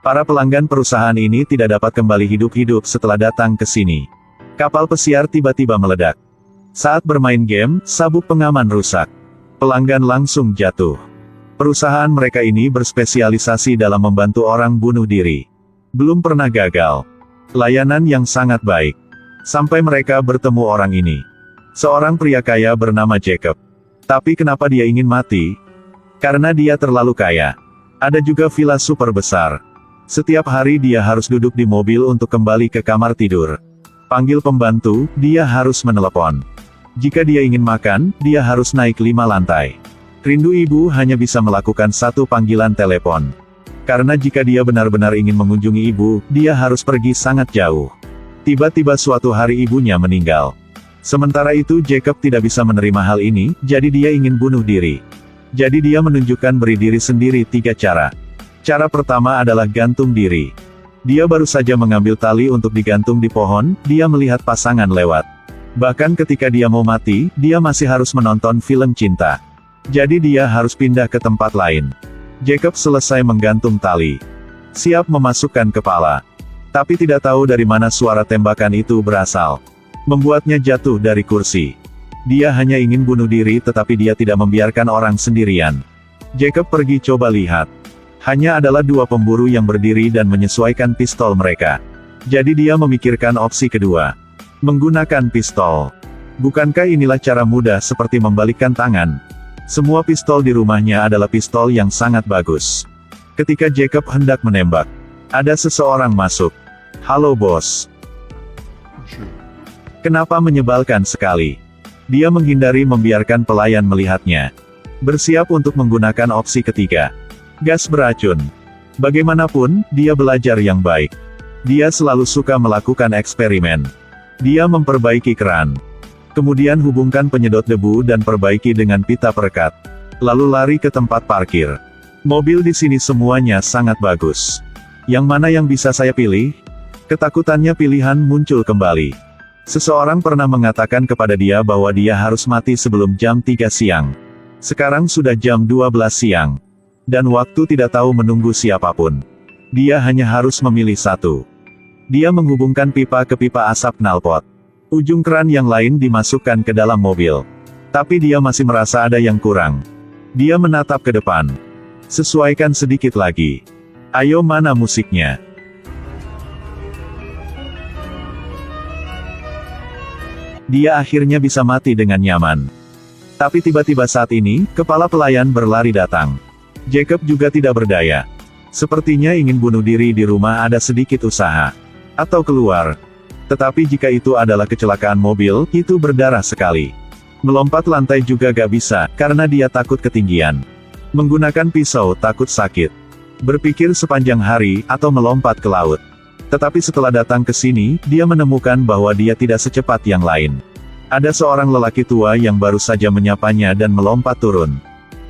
Para pelanggan perusahaan ini tidak dapat kembali hidup-hidup setelah datang ke sini. Kapal pesiar tiba-tiba meledak. Saat bermain game, sabuk pengaman rusak. Pelanggan langsung jatuh. Perusahaan mereka ini berspesialisasi dalam membantu orang bunuh diri. Belum pernah gagal. Layanan yang sangat baik. Sampai mereka bertemu orang ini. Seorang pria kaya bernama Jacob. Tapi kenapa dia ingin mati? Karena dia terlalu kaya. Ada juga villa super besar. Setiap hari dia harus duduk di mobil untuk kembali ke kamar tidur. Panggil pembantu, dia harus menelepon. Jika dia ingin makan, dia harus naik 5 lantai. Rindu ibu hanya bisa melakukan 1 panggilan telepon. Karena jika dia benar-benar ingin mengunjungi ibu, dia harus pergi sangat jauh. Tiba-tiba suatu hari ibunya meninggal. Sementara itu Jacob tidak bisa menerima hal ini, jadi dia ingin bunuh diri. Jadi dia menunjukkan beri diri sendiri 3 cara. Cara pertama adalah gantung diri. Dia baru saja mengambil tali untuk digantung di pohon, dia melihat pasangan lewat. Bahkan ketika dia mau mati, dia masih harus menonton film cinta. Jadi dia harus pindah ke tempat lain. Jacob selesai menggantung tali. Siap memasukkan kepala. Tapi tidak tahu dari mana suara tembakan itu berasal. Membuatnya jatuh dari kursi. Dia hanya ingin bunuh diri tetapi dia tidak membiarkan orang sendirian. Jacob pergi coba lihat. Hanya adalah 2 pemburu yang berdiri dan menyesuaikan pistol mereka. Jadi dia memikirkan opsi kedua. Menggunakan pistol. Bukankah inilah cara mudah seperti membalikkan tangan? Semua pistol di rumahnya adalah pistol yang sangat bagus. Ketika Jacob hendak menembak, ada seseorang masuk. Halo bos. Kenapa menyebalkan sekali? Dia menghindari membiarkan pelayan melihatnya. Bersiap untuk menggunakan opsi ketiga. Gas beracun. Bagaimanapun, dia belajar yang baik. Dia selalu suka melakukan eksperimen. Dia memperbaiki keran. Kemudian hubungkan penyedot debu dan perbaiki dengan pita perekat. Lalu lari ke tempat parkir. Mobil di sini semuanya sangat bagus. Yang mana yang bisa saya pilih? Ketakutannya pilihan muncul kembali. Seseorang pernah mengatakan kepada dia bahwa dia harus mati sebelum jam 3 siang. Sekarang sudah jam 12 siang. Dan waktu tidak tahu menunggu siapapun. Dia hanya harus memilih satu. Dia menghubungkan pipa ke pipa asap knalpot. Ujung keran yang lain dimasukkan ke dalam mobil. Tapi dia masih merasa ada yang kurang. Dia menatap ke depan. Sesuaikan sedikit lagi. Ayo mana musiknya? Dia akhirnya bisa mati dengan nyaman. Tapi tiba-tiba saat ini, kepala pelayan berlari datang. Jacob juga tidak berdaya. Sepertinya ingin bunuh diri di rumah ada sedikit usaha. Atau keluar. Tetapi jika itu adalah kecelakaan mobil, itu berdarah sekali. Melompat lantai juga gak bisa, karena dia takut ketinggian. Menggunakan pisau takut sakit. Berpikir sepanjang hari, atau melompat ke laut. Tetapi setelah datang ke sini, dia menemukan bahwa dia tidak secepat yang lain. Ada seorang lelaki tua yang baru saja menyapanya dan melompat turun.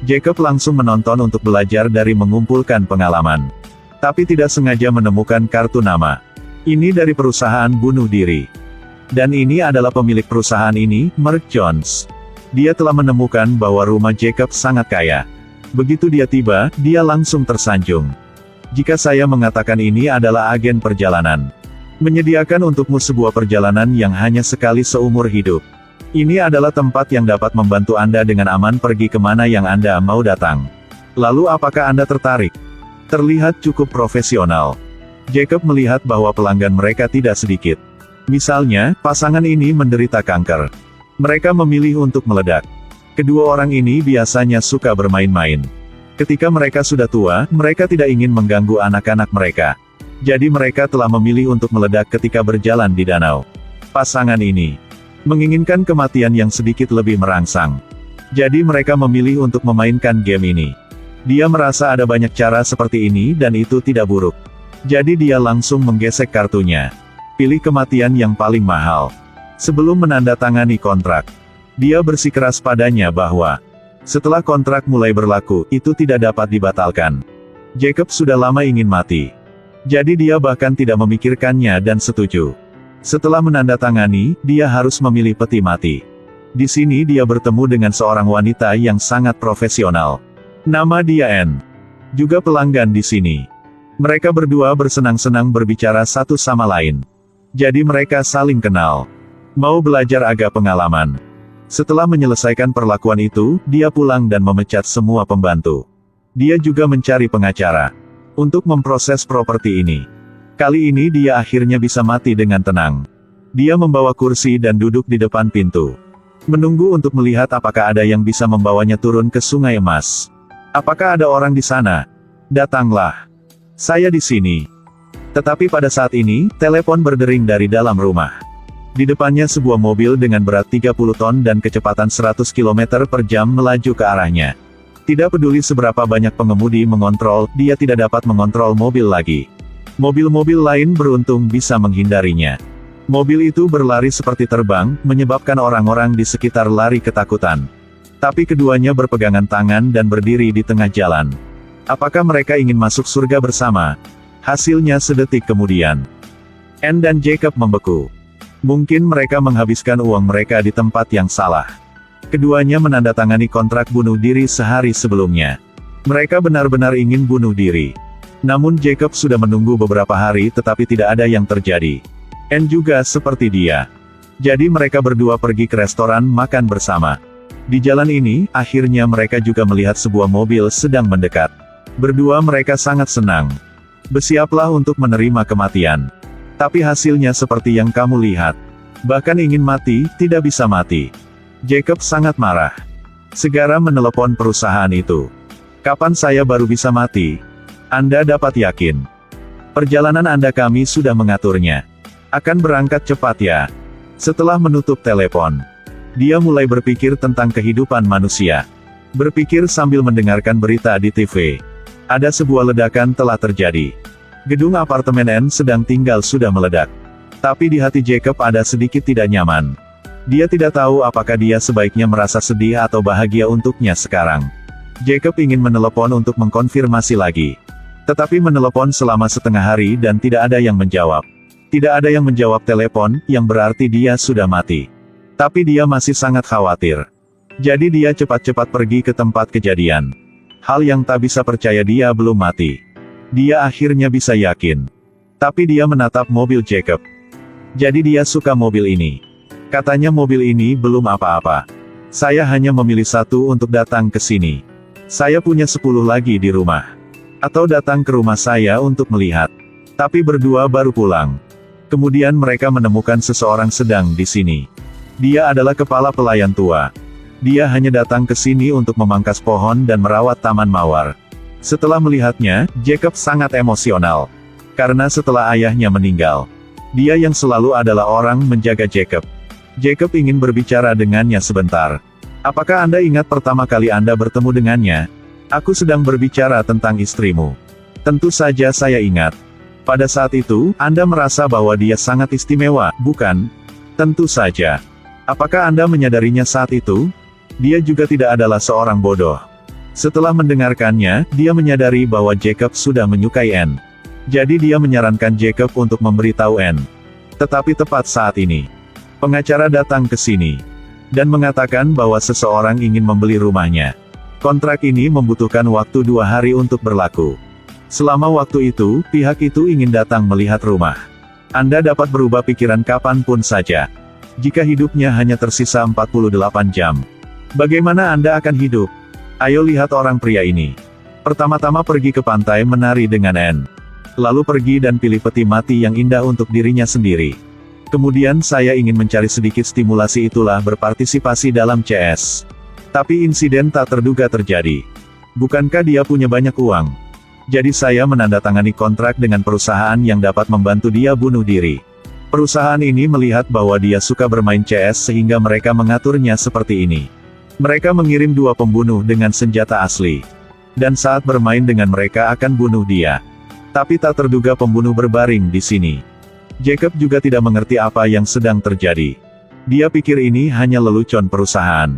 Jacob langsung menonton untuk belajar dari mengumpulkan pengalaman. Tapi tidak sengaja menemukan kartu nama. Ini dari perusahaan bunuh diri. Dan ini adalah pemilik perusahaan ini, Mark Jones. Dia telah menemukan bahwa rumah Jacob sangat kaya. Begitu dia tiba, dia langsung tersanjung. Jika saya mengatakan ini adalah agen perjalanan. Menyediakan untukmu sebuah perjalanan yang hanya sekali seumur hidup. Ini adalah tempat yang dapat membantu Anda dengan aman pergi kemana yang Anda mau datang. Lalu apakah Anda tertarik? Terlihat cukup profesional. Jacob melihat bahwa pelanggan mereka tidak sedikit. Misalnya, pasangan ini menderita kanker. Mereka memilih untuk meledak. Kedua orang ini biasanya suka bermain-main. Ketika mereka sudah tua, mereka tidak ingin mengganggu anak-anak mereka. Jadi mereka telah memilih untuk meledak ketika berjalan di danau. Pasangan ini menginginkan kematian yang sedikit lebih merangsang. Jadi mereka memilih untuk memainkan game ini. Dia merasa ada banyak cara seperti ini dan itu tidak buruk. Jadi dia langsung menggesek kartunya. Pilih kematian yang paling mahal. Sebelum menandatangani kontrak, dia bersikeras padanya bahwa setelah kontrak mulai berlaku, itu tidak dapat dibatalkan. Jacob sudah lama ingin mati. Jadi dia bahkan tidak memikirkannya dan setuju. Setelah menandatangani, dia harus memilih peti mati. Di sini dia bertemu dengan seorang wanita yang sangat profesional. Nama dia Anne. Juga pelanggan di sini. Mereka berdua bersenang-senang berbicara satu sama lain. Jadi mereka saling kenal. Mau belajar agak pengalaman. Setelah menyelesaikan perlakuan itu, dia pulang dan memecat semua pembantu. Dia juga mencari pengacara untuk memproses properti ini. Kali ini dia akhirnya bisa mati dengan tenang. Dia membawa kursi dan duduk di depan pintu. Menunggu untuk melihat apakah ada yang bisa membawanya turun ke Sungai Emas. Apakah ada orang di sana? Datanglah. Saya di sini. Tetapi pada saat ini, telepon berdering dari dalam rumah. Di depannya sebuah mobil dengan berat 30 ton dan kecepatan 100 km per jam melaju ke arahnya. Tidak peduli seberapa banyak pengemudi mengontrol, dia tidak dapat mengontrol mobil lagi. Mobil-mobil lain beruntung bisa menghindarinya. Mobil itu berlari seperti terbang, menyebabkan orang-orang di sekitar lari ketakutan. Tapi keduanya berpegangan tangan dan berdiri di tengah jalan. Apakah mereka ingin masuk surga bersama? Hasilnya sedetik kemudian. Anne dan Jacob membeku. Mungkin mereka menghabiskan uang mereka di tempat yang salah. Keduanya menandatangani kontrak bunuh diri sehari sebelumnya. Mereka benar-benar ingin bunuh diri. Namun Jacob sudah menunggu beberapa hari tetapi tidak ada yang terjadi. Anne juga seperti dia. Jadi mereka berdua pergi ke restoran makan bersama. Di jalan ini, akhirnya mereka juga melihat sebuah mobil sedang mendekat. Berdua mereka sangat senang. Bersiaplah untuk menerima kematian. Tapi hasilnya seperti yang kamu lihat. Bahkan ingin mati, tidak bisa mati. Jacob sangat marah. Segera menelepon perusahaan itu. Kapan saya baru bisa mati? Anda dapat yakin. Perjalanan Anda kami sudah mengaturnya. Akan berangkat cepat ya. Setelah menutup telepon, dia mulai berpikir tentang kehidupan manusia. Berpikir sambil mendengarkan berita di TV. Ada sebuah ledakan telah terjadi. Gedung apartemen Anne sedang tinggal sudah meledak. Tapi di hati Jacob ada sedikit tidak nyaman. Dia tidak tahu apakah dia sebaiknya merasa sedih atau bahagia untuknya sekarang. Jacob ingin menelepon untuk mengkonfirmasi lagi. Tetapi menelepon selama setengah hari dan tidak ada yang menjawab. Tidak ada yang menjawab telepon, yang berarti dia sudah mati. Tapi dia masih sangat khawatir. Jadi dia cepat-cepat pergi ke tempat kejadian. Hal yang tak bisa percaya dia belum mati. Dia akhirnya bisa yakin. Tapi dia menatap mobil Jacob. Jadi dia suka mobil ini. Katanya mobil ini belum apa-apa. Saya hanya memilih satu untuk datang ke sini. Saya punya 10 lagi di rumah. Atau datang ke rumah saya untuk melihat. Tapi berdua baru pulang. Kemudian mereka menemukan seseorang sedang di sini. Dia adalah kepala pelayan tua. Dia hanya datang ke sini untuk memangkas pohon dan merawat taman mawar. Setelah melihatnya, Jacob sangat emosional. Karena setelah ayahnya meninggal, dia yang selalu adalah orang menjaga Jacob. Jacob ingin berbicara dengannya sebentar. Apakah Anda ingat pertama kali Anda bertemu dengannya? Aku sedang berbicara tentang istrimu. Tentu saja saya ingat. Pada saat itu, Anda merasa bahwa dia sangat istimewa, bukan? Tentu saja. Apakah Anda menyadarinya saat itu? Dia juga tidak adalah seorang bodoh. Setelah mendengarkannya, dia menyadari bahwa Jacob sudah menyukai Anne. Jadi dia menyarankan Jacob untuk memberitahu Anne. Tetapi tepat saat ini, pengacara datang ke sini dan mengatakan bahwa seseorang ingin membeli rumahnya. Kontrak ini membutuhkan waktu 2 hari untuk berlaku. Selama waktu itu, pihak itu ingin datang melihat rumah. Anda dapat berubah pikiran kapanpun saja. Jika hidupnya hanya tersisa 48 jam. Bagaimana Anda akan hidup? Ayo lihat orang pria ini. Pertama-tama pergi ke pantai menari dengan Anne. Lalu pergi dan pilih peti mati yang indah untuk dirinya sendiri. Kemudian saya ingin mencari sedikit stimulasi itulah berpartisipasi dalam CS. Tapi insiden tak terduga terjadi. Bukankah dia punya banyak uang? Jadi saya menandatangani kontrak dengan perusahaan yang dapat membantu dia bunuh diri. Perusahaan ini melihat bahwa dia suka bermain CS sehingga mereka mengaturnya seperti ini. Mereka mengirim 2 pembunuh dengan senjata asli. Dan saat bermain dengan mereka akan bunuh dia. Tapi tak terduga pembunuh berbaring di sini. Jacob juga tidak mengerti apa yang sedang terjadi. Dia pikir ini hanya lelucon perusahaan.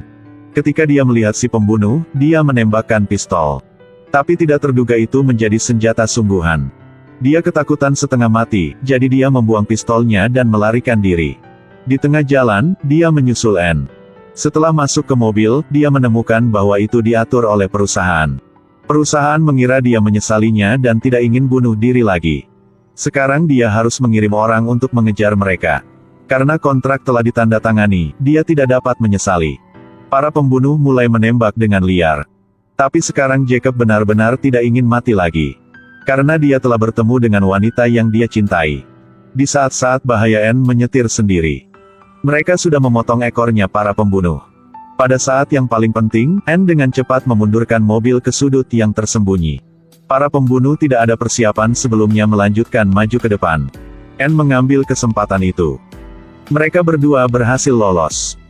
Ketika dia melihat si pembunuh, dia menembakkan pistol. Tapi tidak terduga itu menjadi senjata sungguhan. Dia ketakutan setengah mati, jadi dia membuang pistolnya dan melarikan diri. Di tengah jalan, dia menyusul Anne. Setelah masuk ke mobil, dia menemukan bahwa itu diatur oleh perusahaan. Perusahaan mengira dia menyesalinya dan tidak ingin bunuh diri lagi. Sekarang dia harus mengirim orang untuk mengejar mereka. Karena kontrak telah ditandatangani, dia tidak dapat menyesali. Para pembunuh mulai menembak dengan liar. Tapi sekarang Jacob benar-benar tidak ingin mati lagi. Karena dia telah bertemu dengan wanita yang dia cintai. Di saat-saat bahaya Anne menyetir sendiri. Mereka sudah memotong ekornya para pembunuh. Pada saat yang paling penting, Anne dengan cepat memundurkan mobil ke sudut yang tersembunyi. Para pembunuh tidak ada persiapan sebelumnya melanjutkan maju ke depan. Anne mengambil kesempatan itu. Mereka berdua berhasil lolos.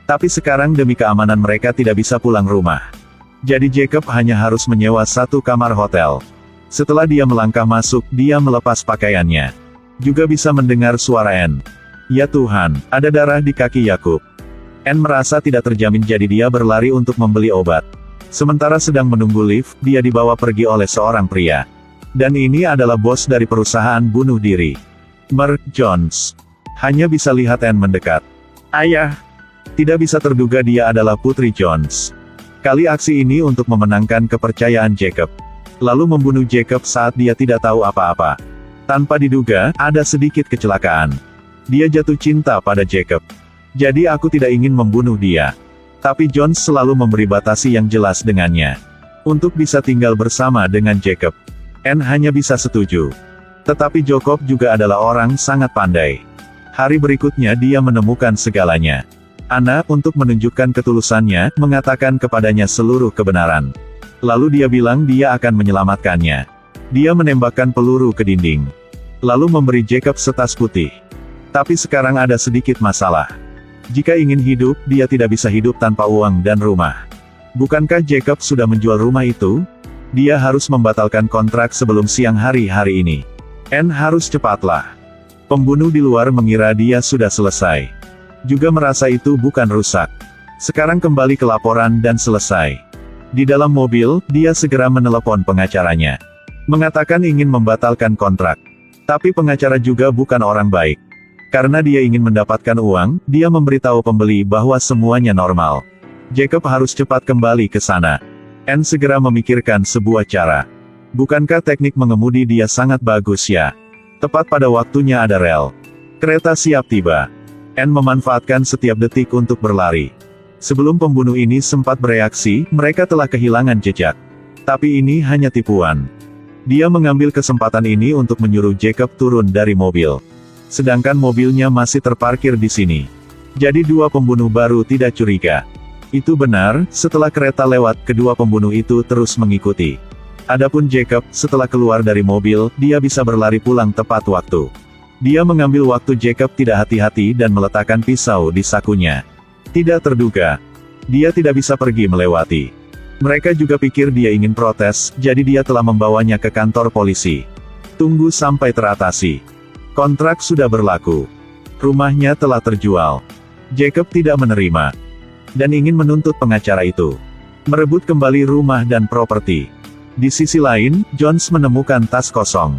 Tapi sekarang demi keamanan mereka tidak bisa pulang rumah. Jadi Jacob hanya harus menyewa satu kamar hotel. Setelah dia melangkah masuk, dia melepas pakaiannya. Juga bisa mendengar suara Anne. Ya Tuhan, ada darah di kaki Yakub. Anne merasa tidak terjamin jadi dia berlari untuk membeli obat. Sementara sedang menunggu lift, dia dibawa pergi oleh seorang pria. Dan ini adalah bos dari perusahaan bunuh diri. Merv Jones. Hanya bisa lihat Anne mendekat. Ayah. Tidak bisa terduga dia adalah Putri Jones. Kali aksi ini untuk memenangkan kepercayaan Jacob. Lalu membunuh Jacob saat dia tidak tahu apa-apa. Tanpa diduga, ada sedikit kecelakaan. Dia jatuh cinta pada Jacob. Jadi aku tidak ingin membunuh dia. Tapi Jones selalu memberi batasi yang jelas dengannya. Untuk bisa tinggal bersama dengan Jacob. Anne hanya bisa setuju. Tetapi Jacob juga adalah orang sangat pandai. Hari berikutnya dia menemukan segalanya. Anna, untuk menunjukkan ketulusannya, mengatakan kepadanya seluruh kebenaran. Lalu dia bilang dia akan menyelamatkannya. Dia menembakkan peluru ke dinding. Lalu memberi Jacob setas putih. Tapi sekarang ada sedikit masalah. Jika ingin hidup, dia tidak bisa hidup tanpa uang dan rumah. Bukankah Jacob sudah menjual rumah itu? Dia harus membatalkan kontrak sebelum siang hari ini. Anne harus cepatlah. Pembunuh di luar mengira dia sudah selesai. Juga merasa itu bukan rusak. Sekarang kembali ke laporan dan selesai. Di dalam mobil, dia segera menelepon pengacaranya. Mengatakan ingin membatalkan kontrak. Tapi pengacara juga bukan orang baik. Karena dia ingin mendapatkan uang, dia memberitahu pembeli bahwa semuanya normal. Jacob harus cepat kembali ke sana. Anne segera memikirkan sebuah cara. Bukankah teknik mengemudi dia sangat bagus ya? Tepat pada waktunya ada rel. Kereta siap tiba. Anne memanfaatkan setiap detik untuk berlari. Sebelum pembunuh ini sempat bereaksi, mereka telah kehilangan jejak. Tapi ini hanya tipuan. Dia mengambil kesempatan ini untuk menyuruh Jacob turun dari mobil. Sedangkan mobilnya masih terparkir di sini. Jadi dua pembunuh baru tidak curiga. Itu benar, setelah kereta lewat, kedua pembunuh itu terus mengikuti. Adapun Jacob, setelah keluar dari mobil, dia bisa berlari pulang tepat waktu. Dia mengambil waktu Jacob tidak hati-hati dan meletakkan pisau di sakunya. Tidak terduga. Dia tidak bisa pergi melewati. Mereka juga pikir dia ingin protes, jadi dia telah membawanya ke kantor polisi. Tunggu sampai teratasi. Kontrak sudah berlaku. Rumahnya telah terjual. Jacob tidak menerima. Dan ingin menuntut pengacara itu. Merebut kembali rumah dan properti. Di sisi lain, Jones menemukan tas kosong.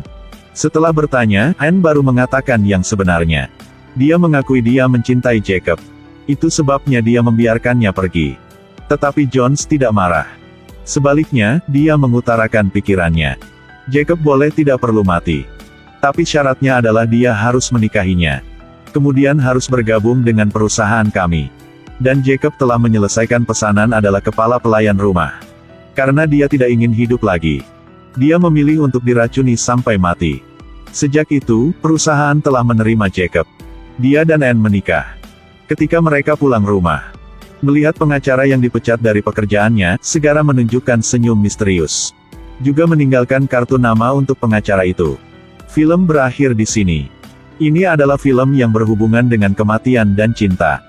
Setelah bertanya, Anne baru mengatakan yang sebenarnya. Dia mengakui dia mencintai Jacob. Itu sebabnya dia membiarkannya pergi. Tetapi Jones tidak marah. Sebaliknya, dia mengutarakan pikirannya. Jacob boleh tidak perlu mati. Tapi syaratnya adalah dia harus menikahinya. Kemudian harus bergabung dengan perusahaan kami. Dan Jacob telah menyelesaikan pesanan adalah kepala pelayan rumah. Karena dia tidak ingin hidup lagi. Dia memilih untuk diracuni sampai mati. Sejak itu, perusahaan telah menerima Jacob. Dia dan Anne menikah. Ketika mereka pulang rumah. Melihat pengacara yang dipecat dari pekerjaannya, segera menunjukkan senyum misterius. Juga meninggalkan kartu nama untuk pengacara itu. Film berakhir di sini. Ini adalah film yang berhubungan dengan kematian dan cinta.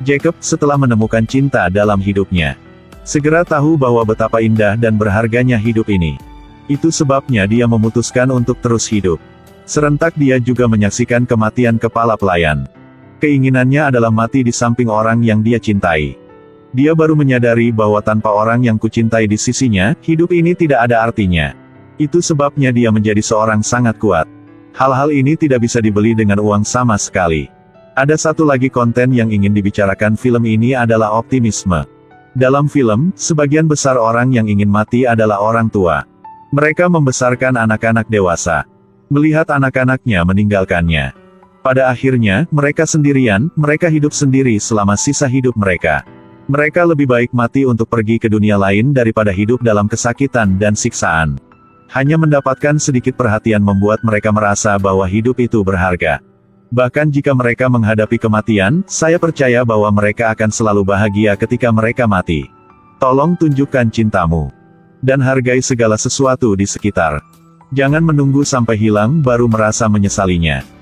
Jacob, setelah menemukan cinta dalam hidupnya, segera tahu bahwa betapa indah dan berharganya hidup ini. Itu sebabnya dia memutuskan untuk terus hidup. Serentak dia juga menyaksikan kematian kepala pelayan. Keinginannya adalah mati di samping orang yang dia cintai. Dia baru menyadari bahwa tanpa orang yang kucintai di sisinya, hidup ini tidak ada artinya. Itu sebabnya dia menjadi seorang sangat kuat. Hal-hal ini tidak bisa dibeli dengan uang sama sekali. Ada satu lagi konten yang ingin dibicarakan film ini adalah optimisme. Dalam film, sebagian besar orang yang ingin mati adalah orang tua. Mereka membesarkan anak-anak dewasa. Melihat anak-anaknya meninggalkannya. Pada akhirnya, mereka sendirian, mereka hidup sendiri selama sisa hidup mereka. Mereka lebih baik mati untuk pergi ke dunia lain daripada hidup dalam kesakitan dan siksaan. Hanya mendapatkan sedikit perhatian membuat mereka merasa bahwa hidup itu berharga. Bahkan jika mereka menghadapi kematian, saya percaya bahwa mereka akan selalu bahagia ketika mereka mati. Tolong tunjukkan cintamu. Dan hargai segala sesuatu di sekitar. Jangan menunggu sampai hilang baru merasa menyesalinya.